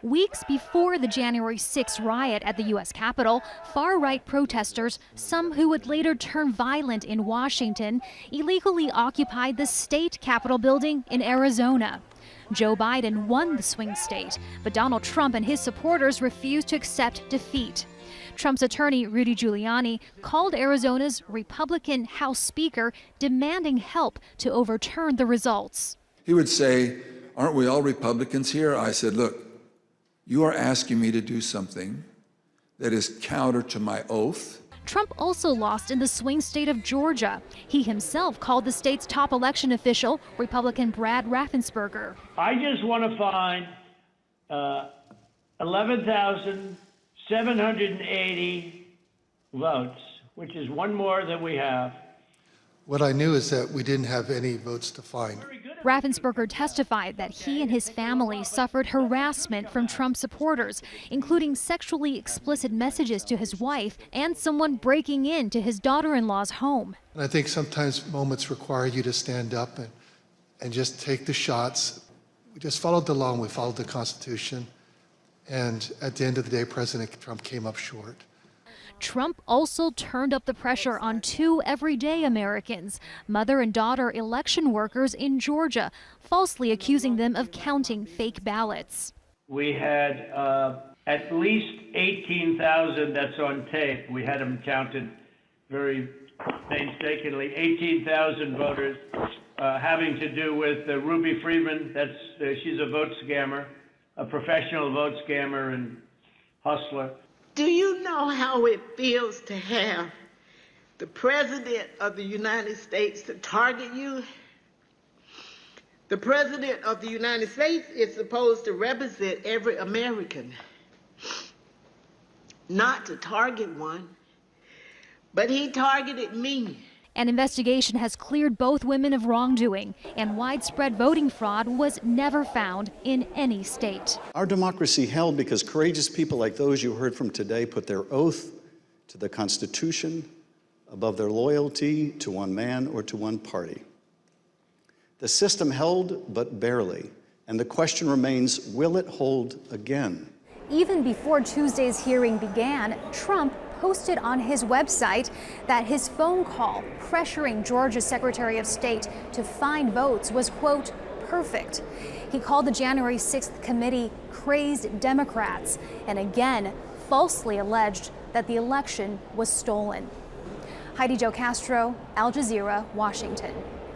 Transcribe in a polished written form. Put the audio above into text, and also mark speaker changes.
Speaker 1: Weeks before the January 6th riot at the U.S. Capitol, far-right protesters, some who would later turn violent in Washington, illegally occupied the state Capitol building in Arizona. Joe Biden won the swing state, but Donald Trump and his supporters refused to accept defeat. Trump's attorney, Rudy Giuliani, called Arizona's Republican House Speaker demanding help to overturn the results.
Speaker 2: He would say, "Aren't we all Republicans here?" I said, "Look, you are asking me to do something that is counter to my oath."
Speaker 1: Trump also lost in the swing state of Georgia. He himself called the state's top election official, Republican Brad Raffensperger.
Speaker 3: I just want to find 11,780 votes, which is one more than we have.
Speaker 4: What I knew is that we didn't have any votes to find.
Speaker 1: Raffensperger testified that he and his family suffered harassment from Trump supporters, including sexually explicit messages to his wife and someone breaking into his daughter-in-law's home.
Speaker 4: And I think sometimes moments require you to stand up and just take the shots. We just followed the law and we followed the Constitution. And at the end of the day, President Trump came up short.
Speaker 1: Trump also turned up the pressure on two everyday Americans, mother and daughter election workers in Georgia, falsely accusing them of counting fake ballots.
Speaker 3: We had at least 18,000, that's on tape. We had them counted very painstakingly, 18,000 voters having to do with Ruby Freeman. She's a vote scammer, a professional vote scammer and hustler.
Speaker 5: Do you know how it feels to have the President of the United States to target you? The President of the United States is supposed to represent every American, not to target one, but he targeted me.
Speaker 1: An investigation has cleared both women of wrongdoing, and widespread voting fraud was never found in any state.
Speaker 6: Our democracy held because courageous people like those you heard from today put their oath to the Constitution above their loyalty to one man or to one party. The system held, but barely, and the question remains, will it hold again?
Speaker 1: Even before Tuesday's hearing began, Trump posted on his website that his phone call pressuring Georgia's Secretary of State to find votes was, quote, perfect. He called the January 6th committee crazed Democrats and again falsely alleged that the election was stolen. Heidi Jo Castro, Al Jazeera, Washington.